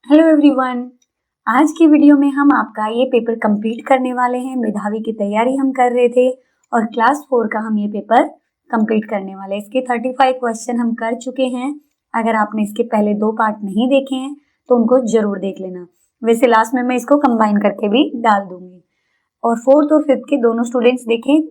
Hello everyone, आज की video में हम आपका ये पेपर कंप्लीट करने वाले हैं। मेधावी की तैयारी हम कर रहे थे और क्लास 4 का हम ये पेपर कंप्लीट करने वाले हैं। इसके 35 क्वेश्चन हम कर चुके हैं। अगर आपने इसके पहले 2 पार्ट नहीं देखे हैं तो उनको जरूर देख लेना। वैसे लास्ट में मैं इसको कंबाइन करके भी डाल दूंगी और 4th और 5th के दोनों स्टूडेंट्स देखें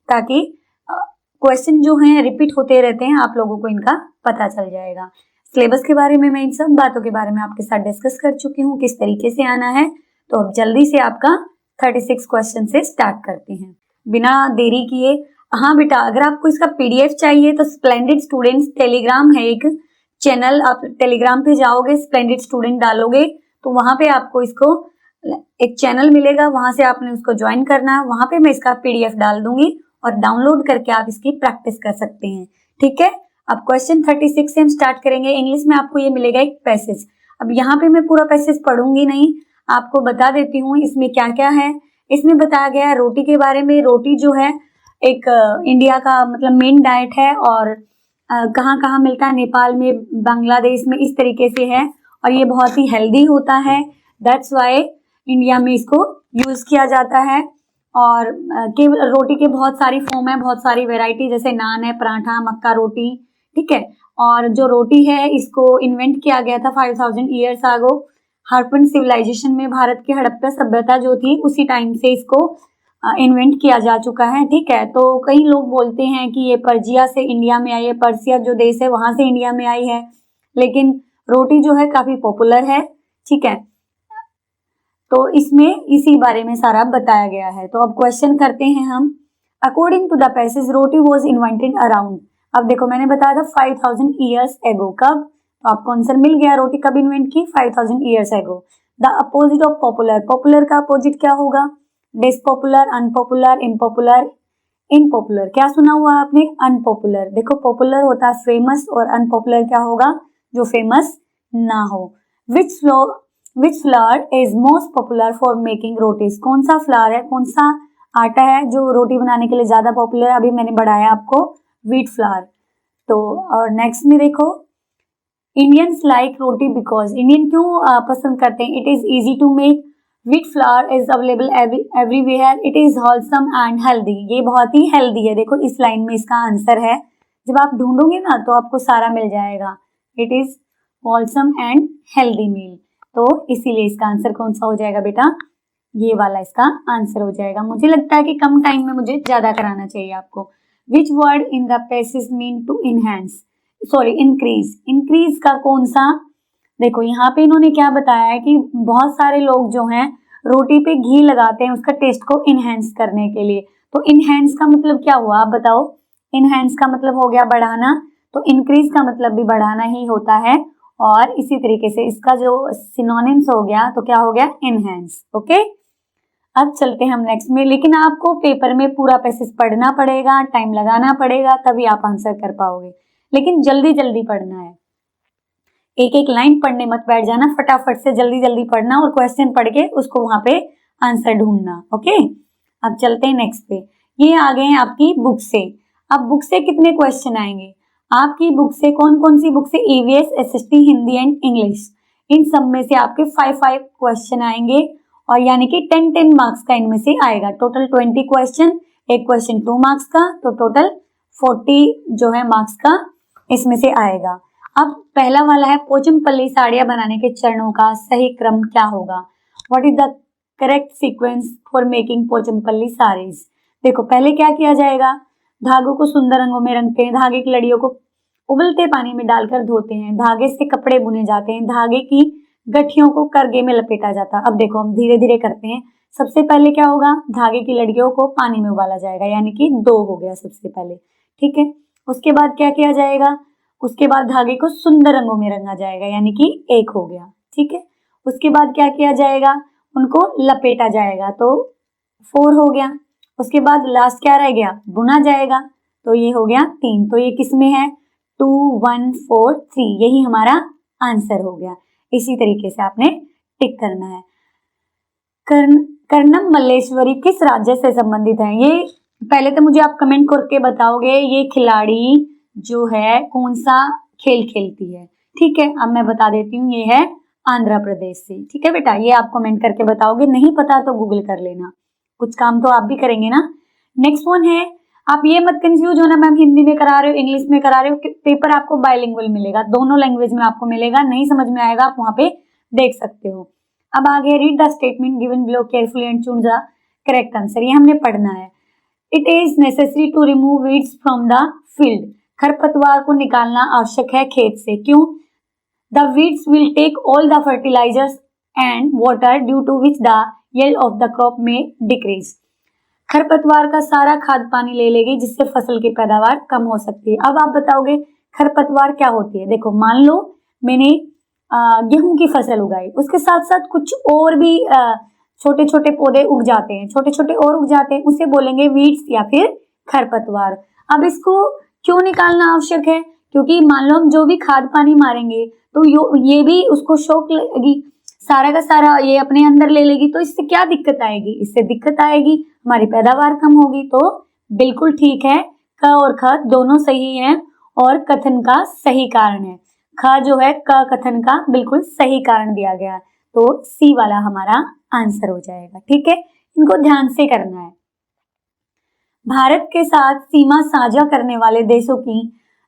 ताकि क्वेश्चन जो हैं रिपीट होते रहते हैं, आप लोगों को इनका पता चल जाएगा। सिलेबस के बारे में मैं इन सब बातों के बारे में आपके साथ डिस्कस कर चुकी हूँ, किस तरीके से आना है। तो अब जल्दी से आपका 36 क्वेश्चन से स्टार्ट करते हैं बिना देरी किए। हाँ बेटा, अगर आपको इसका पीडीएफ चाहिए तो स्प्लेंडिड स्टूडेंट्स टेलीग्राम है एक चैनल, आप टेलीग्राम पे जाओगे, स्प्लेंडिड स्टूडेंट डालोगे तो वहां पे आपको इसको एक चैनल मिलेगा, वहां से आपने उसको ज्वाइन करना। वहां पे मैं इसका पीडीएफ डाल दूंगी और डाउनलोड करके आप इसकी प्रैक्टिस कर सकते हैं। ठीक है, अब क्वेश्चन 36 से हम स्टार्ट करेंगे। इंग्लिश में आपको ये मिलेगा एक पैसेज। अब यहाँ पे मैं पूरा पैसेज पढ़ूंगी नहीं, आपको बता देती हूँ इसमें क्या क्या है। इसमें बताया गया है रोटी के बारे में। रोटी जो है एक इंडिया का मतलब मेन डाइट है और कहाँ कहाँ मिलता है, नेपाल में, बांग्लादेश में, इस तरीके से है और ये बहुत ही हेल्दी होता है। दैट्स वाई इंडिया में इसको यूज किया जाता है। और केवल रोटी के बहुत सारी फॉर्म है, बहुत सारी वेराइटी, जैसे नान है, पराठा, मक्का रोटी। ठीक है, और जो रोटी है इसको इन्वेंट किया गया था 5000 ईयर्स आगो हड़प्पन सिविलाइजेशन में। भारत की हड़प्पा सभ्यता जो थी उसी टाइम से इसको इन्वेंट किया जा चुका है। ठीक है, तो कई लोग बोलते हैं कि ये पर्जिया से इंडिया में आई है, पर्सिया जो देश है वहां से इंडिया में आई है, लेकिन रोटी जो है काफी पॉपुलर है। ठीक है, तो इसमें इसी बारे में सारा बताया गया है। तो अब क्वेश्चन करते हैं हम। According to the passage roti was invented around, अब देखो मैंने बताया था 5000 ईयर्स एगो। कब? तो आपको आंसर मिल गया, रोटी कब इन्वेंट की? 5000 years ago. The opposite of popular, popular का अपोजिट क्या होगा? डिसपॉपुलर, अनपॉपुलर, इम्पॉपुलर, इनपॉपुलर। क्या सुना हुआ आपने? अनपॉपुलर। देखो पॉपुलर होता है फेमस और अनपॉपुलर क्या होगा? जो फेमस ना हो। विच flower is most popular for making rotis, कौन सा फ्लावर है, कौन सा आटा है जो रोटी बनाने के लिए ज्यादा पॉपुलर है? अभी मैंने बढ़ाया आपको, व्हीट फ्लावर। तो और नेक्स्ट में देखो, Indians like roti because, Indian क्यों पसंद करते हैं? It is easy to make, wheat flour is available everywhere, it is wholesome and healthy, ये बहुत ही हेल्दी है। देखो इस लाइन में इसका आंसर है, जब आप ढूंढोगे ना तो आपको सारा मिल जाएगा। It is wholesome and healthy meal, तो इसीलिए इसका आंसर कौन सा हो जाएगा बेटा? ये वाला इसका आंसर हो जाएगा। मुझे लगता है कि कम टाइम में मुझे ज्यादा कराना चाहिए आपको। Which word in the passage mean to enhance, sorry increase, increase का कौन सा? देखो यहाँ पे इन्होंने क्या बताया है कि बहुत सारे लोग जो हैं रोटी पे घी लगाते हैं उसका टेस्ट को इनहेंस करने के लिए। तो इनहेंस का मतलब क्या हुआ आप बताओ? इनहेंस का मतलब हो गया बढ़ाना, तो इंक्रीज का मतलब भी बढ़ाना ही होता है। और इसी तरीके से इसका जो सिनोनिम्स हो गया तो क्या हो गया? इनहेंस। ओके, अब चलते हैं हम नेक्स्ट में। लेकिन आपको पेपर में पूरा पैसेज पढ़ना पड़ेगा, टाइम लगाना पड़ेगा, तभी आप आंसर कर पाओगे। लेकिन जल्दी जल्दी पढ़ना है, एक एक लाइन पढ़ने मत बैठ जाना, फटाफट से जल्दी जल्दी पढ़ना और क्वेश्चन पढ़ के उसको वहां पे आंसर ढूंढना। ओके, अब चलते हैं नेक्स्ट पे। ये आ गए हैं आपकी बुक से। अब बुक से कितने क्वेश्चन आएंगे आपकी बुक से? कौन कौन सी बुक से? EVS, SST, Hindi and English, इन सब में से आपके 5 क्वेश्चन आएंगे और यानी कि 10 मार्क्स का इनमें से आएगा। टोटल 20 क्वेश्चन, एक क्वेश्चन 2 मार्क्स का, तो टोटल 40 जो है मार्क्स का इसमें से आएगा। अब पहला वाला है पोचमपल्ली साड़ियां बनाने के चरणों का सही क्रम क्या होगा? What is the correct sequence for making Pochampally saris? देखो पहले क्या किया जाएगा? धागों को सुंदर रंगों में रंगते हैं, धागे की लड़ियों को उबलते पानी में डालकर धोते हैं, धागे से कपड़े बुने जाते हैं, धागे की गठियों को करगे में लपेटा जाता है। अब देखो हम धीरे धीरे करते हैं। सबसे पहले क्या होगा? धागे की लड़ियों को पानी में उबाला जाएगा, यानी कि 2 हो गया सबसे पहले। ठीक है, उसके बाद क्या किया जाएगा? उसके बाद धागे को सुंदर रंगों में रंगा जाएगा, यानी कि 1 हो गया। ठीक है, उसके बाद क्या किया जाएगा? उनको लपेटा जाएगा, तो 4 हो गया। उसके बाद लास्ट क्या रह गया? बुना जाएगा, तो ये हो गया 3। तो ये किस में है? 2 1 4 3, यही हमारा आंसर हो गया। इसी तरीके से आपने टिक करना है। कर्णम मल्लेश्वरी किस राज्य से संबंधित है? ये पहले तो मुझे आप कमेंट करके बताओगे ये खिलाड़ी जो है कौन सा खेल खेलती है। ठीक है, अब मैं बता देती हूँ, ये है आंध्र प्रदेश से। ठीक है बेटा, ये आप कमेंट करके बताओगे, नहीं पता तो गूगल कर लेना, कुछ काम तो आप भी करेंगे ना। नेक्स्ट वन है, आप ये मत कंफ्यूज होना मैम हिंदी में करा रहे हो इंग्लिश में करा रहे हो, पेपर आपको बाइलिंगुअल मिलेगा, दोनों लैंग्वेज में आपको मिलेगा, नहीं समझ में आएगा आप वहां पे देख सकते हो। अब आगे read the statement given below carefully and choose the correct answer, ये हमने पढ़ना है। It is necessary to remove weeds from the field, खरपतवार को निकालना आवश्यक है खेत से, क्यों? The weeds will take all the fertilisers and water due to which the yield of the crop में डिक्रीज, खरपतवार का सारा खाद पानी ले लेगी जिससे फसल की पैदावार कम हो सकती है। अब आप बताओगे खरपतवार क्या होती है? देखो मान लो मैंने गेहूं की फसल उगाई, उसके साथ साथ कुछ और भी छोटे छोटे पौधे उग जाते हैं, छोटे छोटे और उग जाते हैं, उसे बोलेंगे वीड्स या फिर खरपतवार। अब इसको क्यों निकालना आवश्यक है? क्योंकि मान लो हम जो भी खाद पानी मारेंगे तो ये भी उसको शौक लगेगी, सारा का सारा ये अपने अंदर ले लेगी, तो इससे क्या दिक्कत आएगी? इससे दिक्कत आएगी, हमारी पैदावार कम होगी। तो बिल्कुल ठीक है, क और ख दोनों सही हैं और कथन का सही कारण है। ख जो है क कथन का बिल्कुल सही कारण दिया गया, तो सी वाला हमारा आंसर हो जाएगा। ठीक है, इनको ध्यान से करना है। भारत के साथ सीमा साझा करने वाले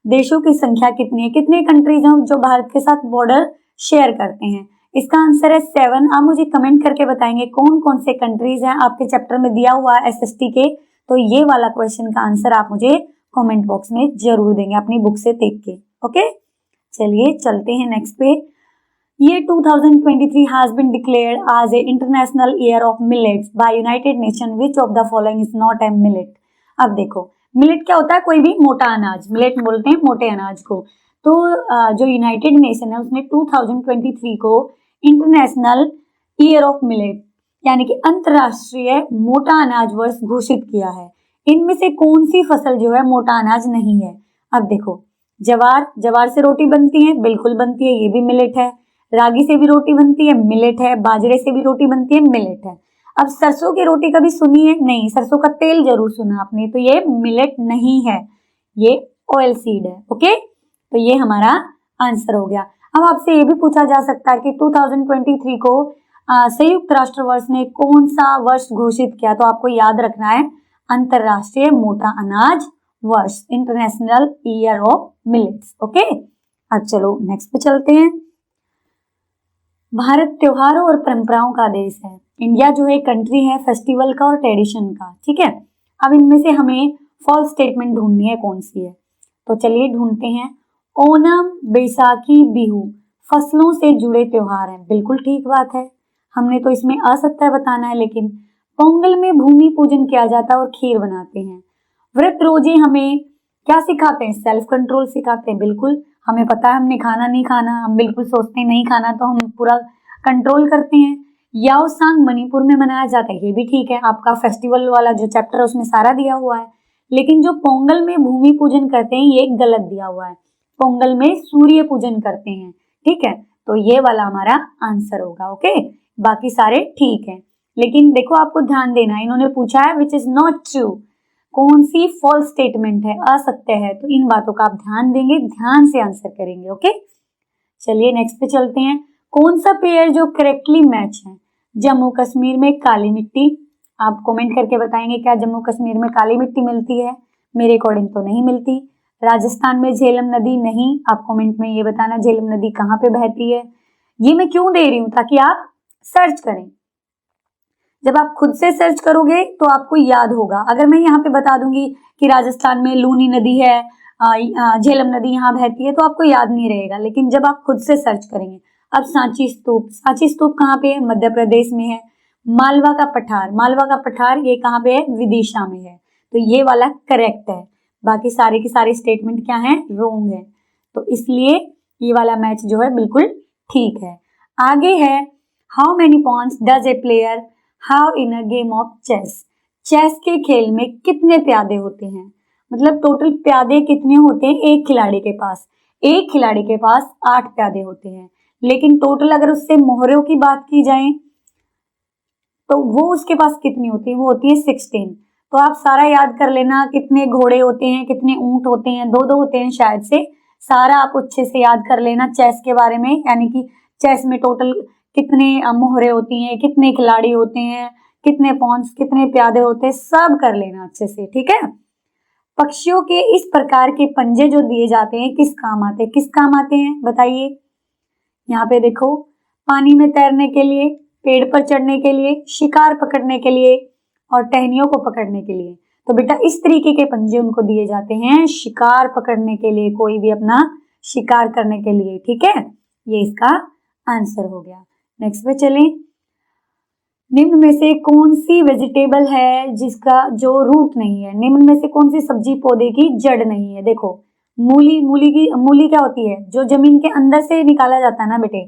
देशों की संख्या कितनी है? कितने कंट्रीज हैं जो भारत के साथ बॉर्डर शेयर करते हैं? इसका आंसर है 7। आप मुझे कमेंट करके बताएंगे कौन कौन से कंट्रीज हैं, आपके चैप्टर में दिया हुआ है एसएसटी के, तो ये वाला क्वेश्चन का आंसर आप मुझे कमेंट बॉक्स में जरूर देंगे अपनी बुक से देख के। ओके, चलिए चलते हैं नेक्स्ट पे। ये 2023 has been declared as a international year of millets by United Nation, which of the following is not a millet? अब देखो मिलेट क्या होता है? कोई भी मोटा अनाज, मिलेट बोलते हैं मोटे अनाज को। तो जो यूनाइटेड नेशन है उसने 2023 को इंटरनेशनल ईयर ऑफ मिलेट यानी कि अंतरराष्ट्रीय मोटा अनाज वर्ष घोषित किया है। इनमें से कौन सी फसल जो है मोटा अनाज नहीं है? अब देखो जवार से रोटी बनती है, बिल्कुल बनती है, ये भी मिलेट है। रागी से भी रोटी बनती है, मिलेट है। बाजरे से भी रोटी बनती है, मिलेट है। अब सरसों की रोटी कभी सुनी है? नहीं। सरसों का तेल जरूर सुना आपने, तो ये मिलेट नहीं है, ये ऑयल सीड है। ओके, तो ये हमारा आंसर हो गया। अब आपसे ये भी पूछा जा सकता है कि 2023 को संयुक्त राष्ट्र वर्ष ने कौन सा वर्ष घोषित किया? तो आपको याद रखना है अंतरराष्ट्रीय मोटा अनाज वर्ष, international year of millets. Okay, अब चलो नेक्स्ट पे चलते हैं। भारत त्योहारों और परंपराओं का देश है। इंडिया जो है कंट्री है फेस्टिवल का और ट्रेडिशन का। ठीक है, अब इनमें से हमें फॉल्स स्टेटमेंट ढूंढनी है कौन सी है, तो चलिए ढूंढते हैं। ओणम, बैसाखी, बिहू फसलों से जुड़े त्योहार हैं, बिल्कुल ठीक बात है, हमने तो इसमें असत्य बताना है। लेकिन पोंगल में भूमि पूजन किया जाता है और खीर बनाते हैं। व्रत रोजे हमें क्या सिखाते हैं? सेल्फ कंट्रोल सिखाते हैं, बिल्कुल हमें पता है हमने खाना नहीं खाना, हम बिल्कुल सोचते हैं नहीं खाना, तो हम पूरा कंट्रोल करते हैं। याओसांग मणिपुर में मनाया जाता है, ये भी ठीक है, आपका फेस्टिवल वाला जो चैप्टर है उसमें सारा दिया हुआ है। लेकिन जो पोंगल में भूमि पूजन करते हैं ये गलत दिया हुआ है, पोंगल में सूर्य पूजन करते हैं। ठीक है, तो ये वाला हमारा आंसर होगा। ओके, बाकी सारे ठीक है, लेकिन देखो आपको ध्यान देना है, इन्होंने पूछा है विच इज नॉट ट्रू, कौन सी फॉल्स स्टेटमेंट है, असत्य है, तो इन बातों का आप ध्यान देंगे, ध्यान से आंसर करेंगे। ओके, चलिए नेक्स्ट पे चलते हैं। कौन सा पेयर जो करेक्टली मैच है? जम्मू कश्मीर में काली मिट्टी, आप कमेंट करके बताएंगे क्या जम्मू कश्मीर में काली मिट्टी मिलती है? मेरे अकॉर्डिंग तो नहीं मिलती। राजस्थान में झेलम नदी, नहीं, आप कमेंट में ये बताना झेलम नदी कहाँ पे बहती है। ये मैं क्यों दे रही हूँ? ताकि आप सर्च करें, जब आप खुद से सर्च करोगे तो आपको याद होगा। अगर मैं यहाँ पे बता दूंगी कि राजस्थान में लूनी नदी है, झेलम नदी यहाँ बहती है, तो आपको याद नहीं रहेगा, लेकिन जब आप खुद से सर्च करेंगे। अब सांची स्तूप कहाँ पे है? मध्य प्रदेश में है। मालवा का पठार ये कहाँ पे है? विदिशा में है, तो ये वाला करेक्ट है। बाकी सारे की सारी स्टेटमेंट क्या है? रोंग है, तो इसलिए ये वाला मैच जो है बिल्कुल ठीक है। आगे है how many pawns does a player how in a game of chess? Chess के खेल में कितने प्यादे होते हैं? मतलब टोटल प्यादे कितने होते हैं एक खिलाड़ी के पास? एक खिलाड़ी के पास 8 प्यादे होते हैं, लेकिन टोटल अगर उससे मोहरों की बात की जाए तो वो उसके पास कितनी होती है? वो होती है 16। तो आप सारा याद कर लेना, कितने घोड़े होते हैं, कितने ऊंट होते हैं, 2 होते हैं शायद से, सारा आप अच्छे से याद कर लेना चेस के बारे में। यानी कि चेस में टोटल कितने मोहरे होती हैं, कितने खिलाड़ी होते हैं, कितने पॉन्स, कितने प्यादे होते हैं, सब कर लेना अच्छे से, ठीक है। पक्षियों के इस प्रकार के पंजे जो दिए जाते हैं किस काम आते हैं, किस काम आते हैं बताइए। यहाँ पे देखो, पानी में तैरने के लिए, पेड़ पर चढ़ने के लिए, शिकार पकड़ने के लिए और टहनियों को पकड़ने के लिए। तो बेटा इस तरीके के पंजे उनको दिए जाते हैं शिकार पकड़ने के लिए, कोई भी अपना शिकार करने के लिए, ठीक है। ये इसका आंसर हो गया। नेक्स्ट पे चलें। निम्न में से कौन सी वेजिटेबल है जिसका जो रूट नहीं है, निम्न में से कौन सी सब्जी पौधे की जड़ नहीं है। देखो मूली क्या होती है, जो जमीन के अंदर से निकाला जाता है ना बेटे,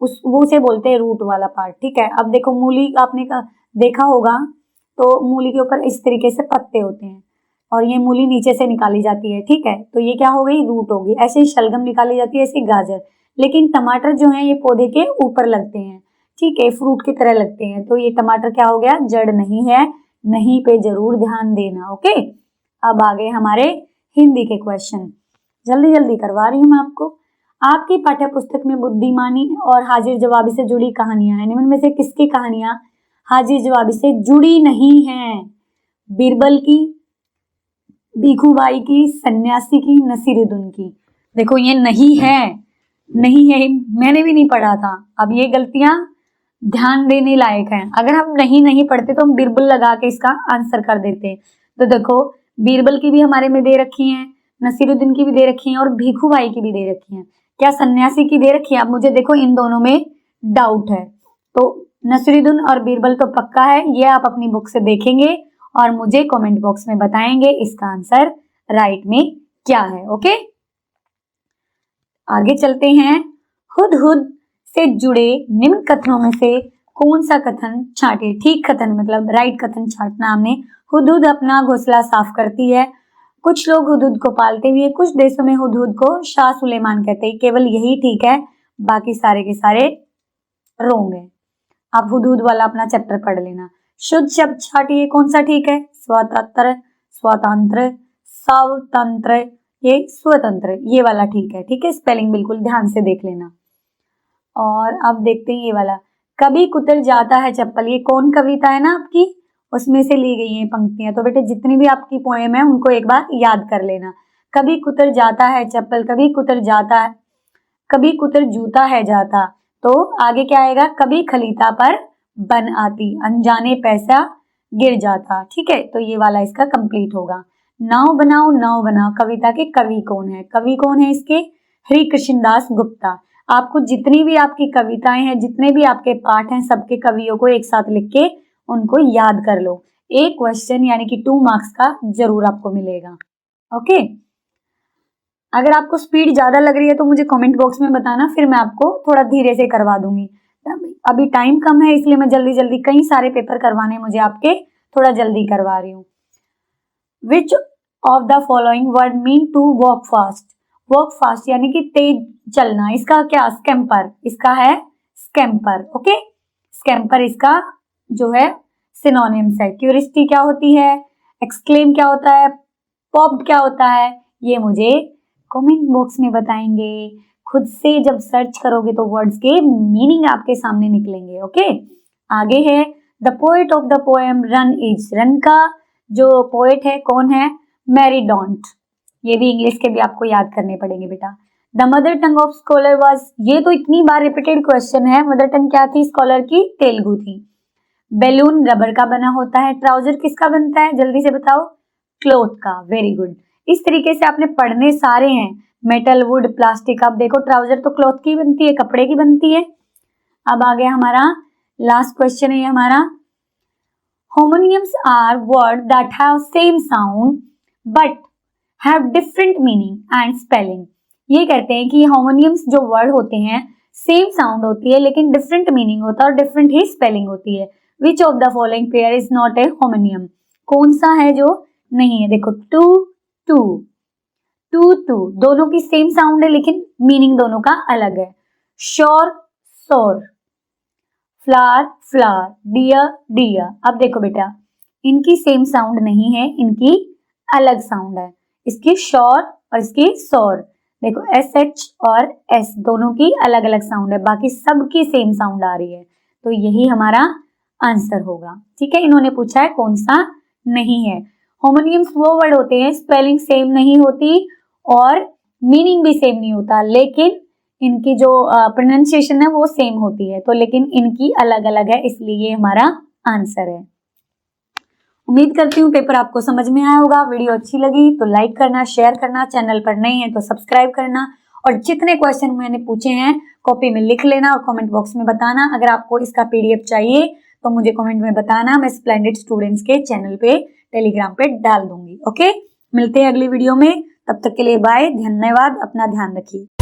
वो उसे बोलते हैं रूट वाला पार्ट, ठीक है। अब देखो मूली आपने देखा होगा तो मूली के ऊपर इस तरीके से पत्ते होते हैं और ये मूली नीचे से निकाली जाती है, ठीक है। तो ये क्या हो गई, रूट होगी। ऐसे ही शलगम निकाली जाती है, ऐसे गाजर। लेकिन टमाटर जो है ये पौधे के ऊपर लगते हैं, ठीक है, फ्रूट की तरह लगते हैं। तो ये टमाटर क्या हो गया, जड़ नहीं है। नहीं पे जरूर ध्यान देना, ओके। अब आ गए हमारे हिंदी के क्वेश्चन, जल्दी जल्दी करवा रही हूँ मैं आपको। आपकी पाठ्य पुस्तक में बुद्धिमानी और हाजिर जवाबी से जुड़ी कहानियां हैं। निम्न में से किसकी कहानियां हाजिर जवाबी से जुड़ी नहीं है। बीरबल की, भीखूबाई की, सन्यासी की, नसीरुद्दीन की। देखो ये नहीं है, नहीं है, मैंने भी नहीं पढ़ा था। अब ये गलतियां ध्यान देने लायक हैं। अगर हम नहीं पढ़ते तो हम बीरबल लगा के इसका आंसर कर देते। तो देखो बीरबल की भी हमारे में दे रखी है, नसीरुद्दीन की भी दे रखी है और भीखूबाई की भी दे रखी है। क्या सन्यासी की दे रखी है? अब मुझे देखो इन दोनों में डाउट है। तो नसीरुद्दीन और बीरबल तो पक्का है, ये आप अपनी बुक से देखेंगे और मुझे कमेंट बॉक्स में बताएंगे इसका आंसर राइट में क्या है, ओके। आगे चलते हैं। हुदहुद से जुड़े निम्न कथनों में से कौन सा कथन छांटे। ठीक कथन मतलब राइट कथन छांटना हमने। हुदहुद अपना घोंसला साफ करती है। कुछ लोग हुदहुद को पालते भी है। कुछ देशों में हुदहुद को शाह सुलेमान कहते हैं। केवल यही ठीक है, बाकी सारे के सारे रोंग है। आप हुदहुद वाला अपना चैप्टर पढ़ लेना। शुद्ध शब्द छाटिए, कौन सा ठीक है। स्वतंत्र, स्वतंत्र, स्वतंत्र, ये स्वतंत्र, ये वाला ठीक है, ठीक है। स्पेलिंग बिल्कुल ध्यान से देख लेना। और अब देखते हैं ये वाला, कभी कुतर जाता है चप्पल। ये कौन कविता है ना आपकी, उसमें से ली गई है पंक्तियां। तो बेटे जितनी भी आपकी पोएम है उनको एक बार याद कर लेना। कभी कुतर जाता है चप्पल, कभी कुतर जाता है, कभी कुतर जूता है जाता। तो आगे क्या आएगा, कभी खलीता पर बन आती, अनजाने पैसा गिर जाता, ठीक है। तो ये वाला इसका कंप्लीट होगा। नाव बनाओ नाव बनाओ कविता के कवि कौन है। कवि कौन है इसके, हरि कृष्णदास गुप्ता। आपको जितनी भी आपकी कविताएं हैं, जितने भी आपके पाठ हैं, सबके कवियों को एक साथ लिख के उनको याद कर लो। एक क्वेश्चन यानी कि 2 मार्क्स का जरूर आपको मिलेगा, ओके। अगर आपको स्पीड ज्यादा लग रही है तो मुझे कमेंट बॉक्स में बताना, फिर मैं आपको थोड़ा धीरे से करवा दूंगी। अभी टाइम कम है इसलिए मैं जल्दी जल्दी कई सारे पेपर करवाने मुझे आपके, थोड़ा जल्दी करवा रही हूँ। Which of the following word mean to walk fast. Walk fast यानी कि तेज चलना, इसका क्या, स्कैम्पर, इसका है स्कैम्पर, ओके। स्कैम्पर इसका जो है सिनोनिम्स है। क्यूरियोसिटी क्या होती है, एक्सक्लेम क्या होता है, पॉप्ड क्या होता है, ये मुझे कमेंट बॉक्स में बताएंगे। खुद से जब सर्च करोगे तो वर्ड्स के मीनिंग आपके सामने निकलेंगे, ओके। आगे है the poet of the poem run is. Run का जो पोएट है कौन है, मैरी डोंट। ये भी इंग्लिश के भी आपको याद करने पड़ेंगे बेटा। The mother tongue of scholar was, ये तो इतनी बार रिपीटेड क्वेश्चन है। मदर टंग क्या थी स्कॉलर की, तेलुगु थी। बैलून रबर का बना होता है। ट्राउजर किसका बनता है, जल्दी से बताओ, क्लॉथ का, वेरी गुड। इस तरीके से आपने पढ़ने सारे हैं, मेटल, वुड, प्लास्टिक। अब देखो ट्राउजर तो क्लॉथ की बनती है, कपड़े की बनती है। अब आ गया हमारा लास्ट क्वेश्चन है हमारा, homonyms are word that have same sound but have different meaning and spelling. ये कहते हैं कि होमोनियम्स जो वर्ड होते हैं सेम साउंड होती है लेकिन डिफरेंट मीनिंग होता है और डिफरेंट ही स्पेलिंग होती है। Which of the following pair is not a homonym, कौन सा है जो नहीं है। देखो टू टू, टू टू, दोनों की सेम साउंड है लेकिन मीनिंग दोनों का अलग है। श्योर शोर, फ्लावर फ्लावर, डियर डियर। अब देखो बेटा इनकी सेम साउंड नहीं है, इनकी अलग साउंड है। इसकी श्योर और इसकी शोर। देखो SH और S दोनों की अलग अलग साउंड है, बाकी सबकी सेम साउंड आ रही है, तो यही हमारा आंसर होगा। ठीक है, इन्होंने पूछा है कौन सा नहीं है। होमोनिम्स वो वर्ड होते हैं स्पेलिंग सेम नहीं होती और मीनिंग भी सेम नहीं होता, लेकिन इनकी जो प्रोनाउंसिएशन है वो सेम होती है, तो लेकिन इनकी अलग अलग है, इसलिए ये हमारा आंसर है। उम्मीद करती हूँ पेपर आपको समझ में आया होगा। वीडियो अच्छी लगी तो लाइक करना, शेयर करना, चैनल पर नए हैं तो सब्सक्राइब करना, और जितने क्वेश्चन मैंने पूछे हैं कॉपी में लिख लेना और कमेंट बॉक्स में बताना। अगर आपको इसका PDF चाहिए तो मुझे कमेंट में बताना, मैं स्प्लेंडेड स्टूडेंट्स के चैनल पे टेलीग्राम पे डाल दूंगी। ओके, मिलते हैं अगली वीडियो में, तब तक के लिए बाय, धन्यवाद, अपना ध्यान रखिए।